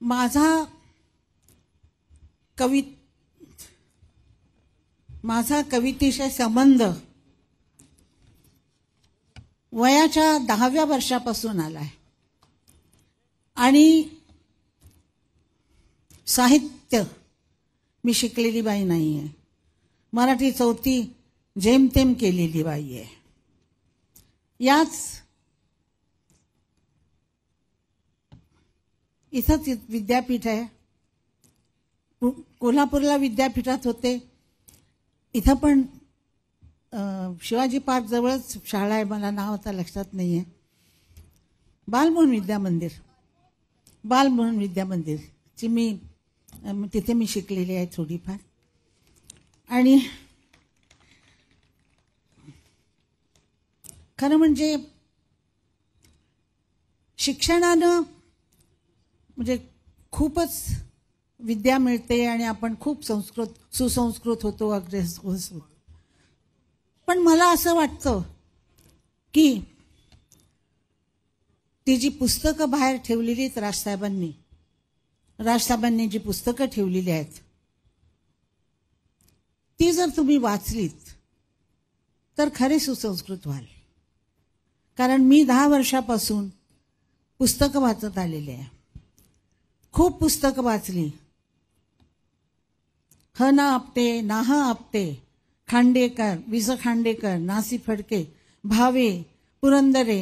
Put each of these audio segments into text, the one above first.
माझा कवितेशी संबंध वयाच्या 10व्या वर्षापासून आलाय आणि साहित्य मी शिकलेली बाई नाहीये. मराठी चौथी जेमतेम केलेली बाई आहे. याच इथंच विद्यापीठ आहे. कोल्हापूरला विद्यापीठात होते. इथं पण शिवाजी पार्क जवळच शाळा आहे. मला नाव आता लक्षात नाहीये. बालमोहन विद्या मंदिर ची तिथे मी शिकलेली आहे थोडीफार. आणि खरं म्हणजे शिक्षणानं म्हणजे खूपच विद्या मिळते आणि आपण खूप सुसंस्कृत होतो, अग्रेसर होतो. पण मला असं वाटतं की ती जी पुस्तकं बाहेर ठेवलेली आहेत राजसाहेबांनी जी पुस्तकं ठेवलेली आहेत ती जर तुम्ही वाचलीत तर खरे सुसंस्कृत व्हाल. कारण मी 10 वर्षापासून पुस्तकं वाचत आलेले आहे. खूप पुस्तकं वाचली. ह ना आपटे, नाह आपटे, खांडेकर, वि. स. खांडेकर, नासी फडके, भावे, पुरंदरे,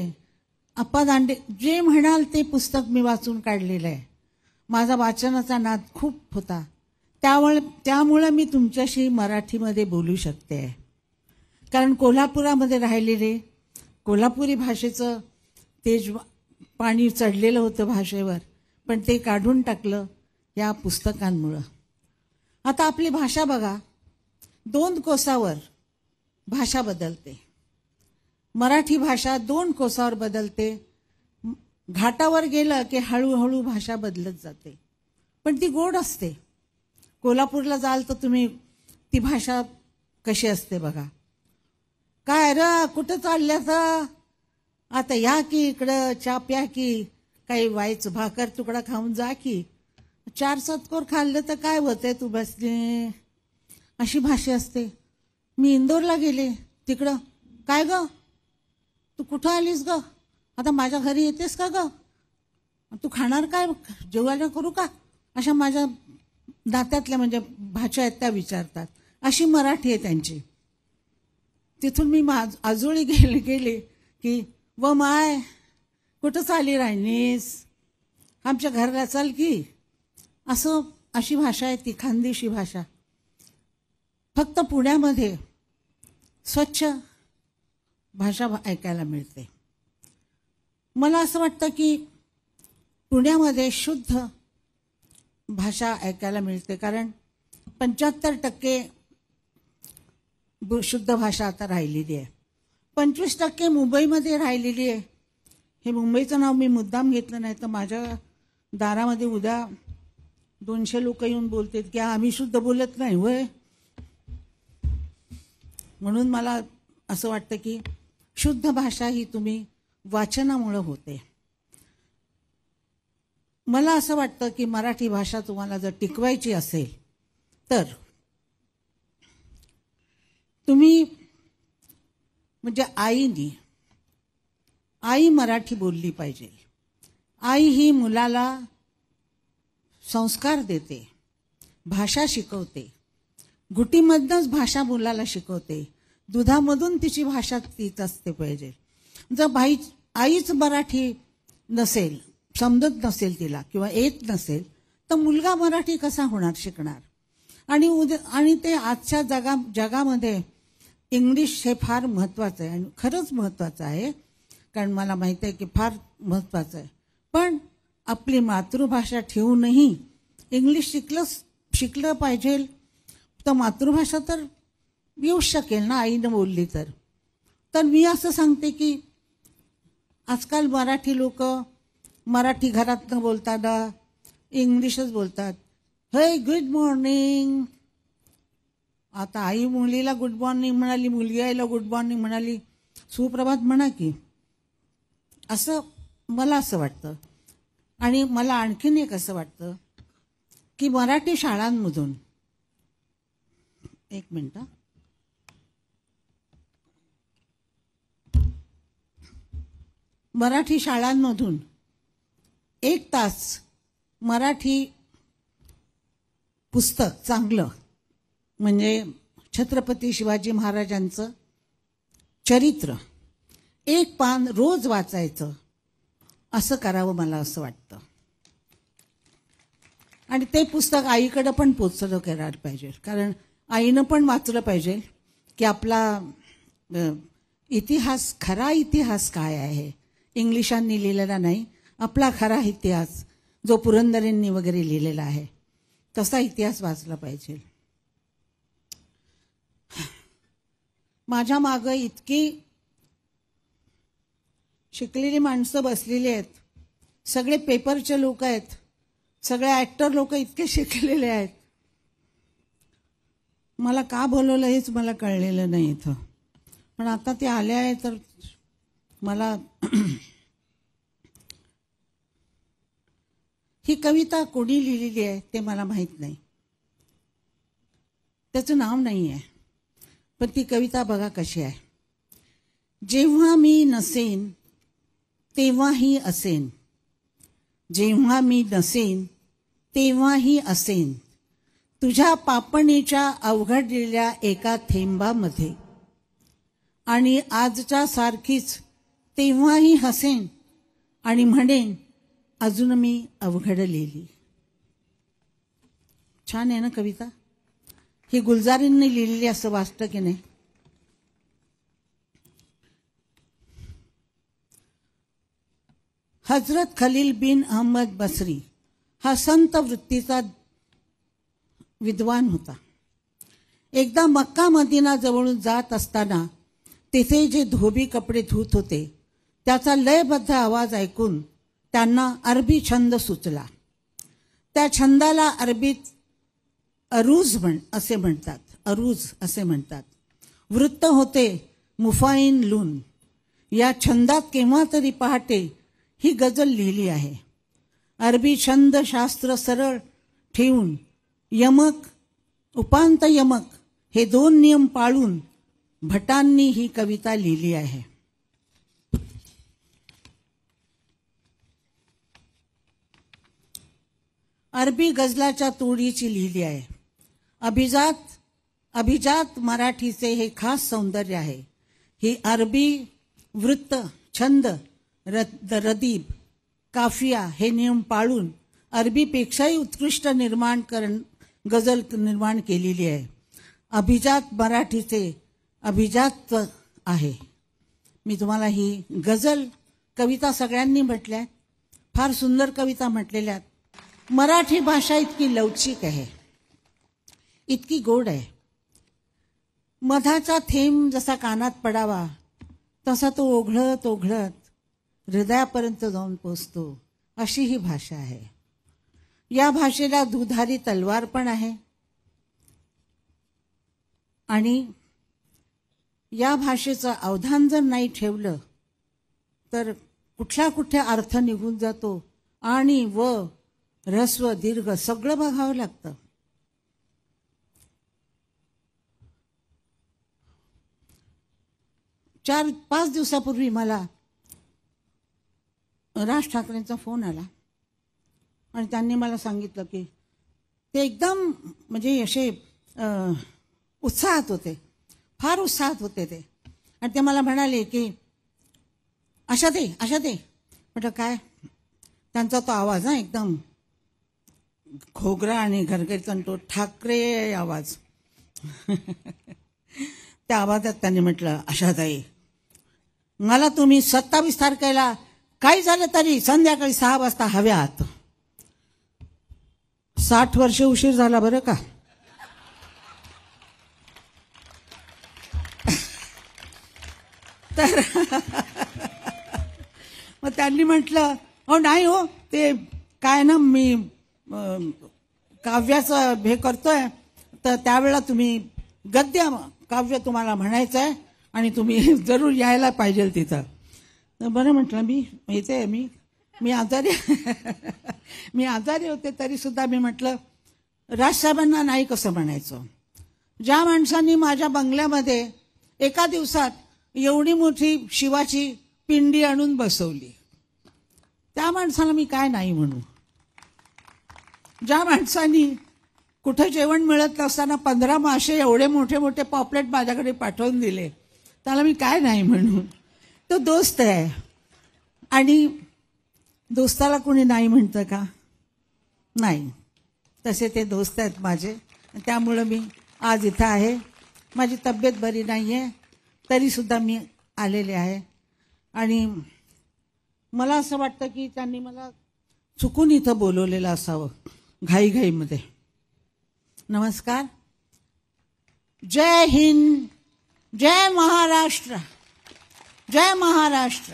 अप्पा दांडे, जे म्हणाल ते पुस्तक मी वाचून काढलेलं आहे. माझा वाचनाचा नाद खूप होता. त्यामुळे मी तुमच्याशी मराठीमध्ये बोलू शकते. कारण कोल्हापुरामध्ये राहिलेले कोल्हापुरी भाषेचं तेज पाणी चढलेलं होतं भाषेवर, पण ते काढून टाकलं या पुस्तकांमुळं. आता आपली भाषा बघा, 2 कोसावर भाषा बदलते. मराठी भाषा 2 कोसावर बदलते. घाटावर गेलं की हळूहळू भाषा बदलत जाते, पण ती गोड असते. कोल्हापूरला जाल तर तुम्ही ती भाषा कशी असते बघा. काय र कुठं चालल्यास, आता या की इकडं, चा प्या की, काही व्हायचं भाकर तुकडा खाऊन जा की, 4 सतकोर खाल्लं तर काय होतंय तू बसले, अशी भाषा असते. मी इंदोरला गेले, तिकडं काय ग तू कुठं आलीस ग, आता माझ्या घरी येतेस का ग, तू खाणार काय, जेवायला करू का, अशा माझ्या नात्यातल्या म्हणजे भाषा आहेत त्या विचारतात. अशी मराठी आहे त्यांची. तिथून मी आजोळी गेले की व माय कुठं चाली राहिनीस, आमच्या घराला चल की, अशी भाषा आहे ती खानदेशी भाषा. फक्त पुण्यामध्ये स्वच्छ भाषा ऐकायला मिळते. मला असं वाटतं की पुण्यामध्ये शुद्ध भाषा ऐकायला मिळते, कारण 75% शुद्ध भाषा आता राहिलेली आहे. 25% मुंबईमध्ये राहिलेली आहे. हे मुंबईचं नाव मी मुद्दाम घेतलं नाही तर माझ्या दारामध्ये उद्या 200 लोक येऊन बोलतात की आम्ही शुद्ध बोलत नाही होय. म्हणून मला असं वाटतं की शुद्ध भाषा ही तुम्ही वाचनामुळे होते. मला असं वाटतं की मराठी भाषा तुम्हाला जर टिकवायची असेल तर तुम्ही म्हणजे आई मराठी बोलली पाहिजे. आई ही मुलाला संस्कार देते, भाषा शिकवते. घुटीमधनच भाषा मुलाला शिकवते. दुधामधून तिची भाषा तीच असते पाहिजे. जर आईच मराठी नसेल, समजत नसेल तिला किंवा येत नसेल तर मुलगा मराठी कसा होणार, शिकणार. आणि ते आजच्या जगामध्ये इंग्लिश हे फार महत्त्वाचं आहे आणि खरंच महत्त्वाचं आहे. कारण मला माहिती आहे की फार महत्त्वाचं आहे. पण आपली मातृभाषा ठेवूनही इंग्लिश शिकलं पाहिजे. तर मातृभाषा तर येऊच शकेल ना आईनं बोलली तर मी असं सांगते की आजकाल मराठी लोक मराठी घरात न बोलताना इंग्लिशच बोलतात. हे गुड मॉर्निंग. आता आई मुलीला गुड मॉर्निंग म्हणाली, मुलगी आईला गुड मॉर्निंग म्हणाली, सुप्रभात म्हणा की, असं मला असं वाटतं. आणि मला आणखीन एक असं वाटतं की मराठी शाळांमधून, एक मिनिट, मराठी शाळांमधून 1 तास मराठी पुस्तक चांगलं, म्हणजे छत्रपती शिवाजी महाराजांचं चरित्र 1 पान रोज वाचायचं, असं करावं मला असं वाटतं. आणि ते पुस्तक आईकडे पण पोचलं करायला पाहिजे, कारण आईनं पण वाचलं पाहिजे की आपला इतिहास, खरा इतिहास काय आहे, इंग्लिशांनी लिहिलेला नाही, आपला खरा इतिहास जो पुरंदरेंनी वगैरे लिहिलेला आहे तसा इतिहास वाचला पाहिजे. माझ्या मागं इतकी शिकलेली माणसं बसलेली आहेत, सगळे पेपरचे लोक आहेत, सगळे ऍक्टर लोक इतके शिकलेले आहेत. मला का बोलवलं हेच मला कळलेलं नाही इथं, पण आता ते आले आहे तर मला ही कविता कोणी लिहिलेली आहे ते मला माहित नाही, त्याचं नाव नाही आहे, पण ती कविता बघा कशी आहे. जेव्हा मी नसेन तेव्हाही असेन, जेव्हा मी नसेन तेव्हाही असेन, तुझ्या पापणीच्या अवघडलेल्या एका थेंबामध्ये, आणि आजच्या सारखीच तेव्हाही हसेन आणि म्हणेन अजून मी अवघडलेली. छान आहे ना कविता? ही गुलजारींनी लिहिलेली असं वाटतं की नाही? हजरत खलील बिन अहमद बसरी हा संत वृत्तीचा विद्वान होता. एकदा मक्का मदिना जवळून जात असताना तिथे जे धोबी कपडे धुत होते त्याचा लयबद्ध आवाज ऐकून त्यांना अरबी छंद सुचला. त्या छंदाला अरबीत अरूज असे म्हणतात, अरूज असे म्हणतात. वृत्त होते मुफाईन लून. या छंदात केव्हा तरी पहाटे ही गजल लिहिली आहे. अरबी छंद शास्त्र सरळ ठेवून यमक उपांत यमक हे 2 नियम पाळून भटांनी ही कविता लिहिली आहे. अरबी गजलाच्या तोडीची लिहिली आहे. अभिजात मराठीचे हे खास सौंदर्य आहे. ही अरबी वृत्त, छंद, रदीब, काफिया हे नियम पाळून अरबीपेक्षाही उत्कृष्ट गजल निर्माण केलेली आहे. अभिजात मराठीचे अभिजात आहे. मी तुम्हाला ही गजल कविता सगळ्यांनी म्हटल्या, फार सुंदर कविता म्हटलेल्या. मराठी भाषा इतकी लवचिक आहे, इतकी गोड आहे. मधाचा थेंब जसा कानात पडावा तसा तो ओघळत ओघळत हृदयापर्यंत जाऊन पोचतो, अशी ही भाषा आहे. या भाषेला दुधारी तलवार पण आहे. आणि या भाषेचं अवधान जर नाही ठेवलं तर कुठे अर्थ निघून जातो आणि व ऱ्हस्व दीर्घ सगळं बघावं लागतं. चार 5 दिवसापूर्वी मला राज ठाकरेंचा फोन आला आणि त्यांनी मला सांगितलं की ते एकदम म्हणजे असे उत्साहात होते, फार उत्साहात होते ते. आणि ते मला म्हणाले की अशा ते म्हटलं काय? त्यांचा तो आवाज हा एकदम खोगरा आणि घरगरीचा तो ठाकरे आवाज. त्या आवाजात त्यांनी म्हटलं, आशाताई मला तुम्ही 27 तारखेला काही झालं तरी संध्याकाळी 6 वाजता हव्यात. 60 वर्ष उशीर झाला बरं का. तर मग त्यांनी म्हटलं हो नाही हो, ते काय ना मी काव्याचं हे करतोय, तर त्यावेळेला तुम्ही गद्य काव्य तुम्हाला म्हणायचं आहे आणि तुम्ही जरूर यायला पाहिजे तिथं. तर बरं म्हटलं मी येते. मी मी आजारी होते तरी सुद्धा मी म्हटलं राजसाहेबांना नाही कसं म्हणायचं. ज्या माणसांनी माझ्या बंगल्यामध्ये एका दिवसात एवढी मोठी शिवाची पिंडी आणून बसवली, त्या माणसाला मी काय नाही म्हणू. ज्या माणसांनी कुठे जेवण मिळत नसताना 15 मासे एवढे मोठे मोठे पॉपलेट माझ्याकडे पाठवून दिले, त्याला मी काय नाही म्हणू. तो दोस्त आहे आणि दोस्ताला कोणी नाही म्हणतं का? नाही. तसे ते दोस्त आहेत माझे. त्यामुळं मी आज इथं आहे. माझी तब्येत बरी नाही आहे तरीसुद्धा मी आलेले आहे. आणि मला असं वाटतं की त्यांनी मला चुकून इथं बोलवलेलं असावं घाईघाईमध्ये. नमस्कार. जय हिंद, जय महाराष्ट्र, जय महाराष्ट्र.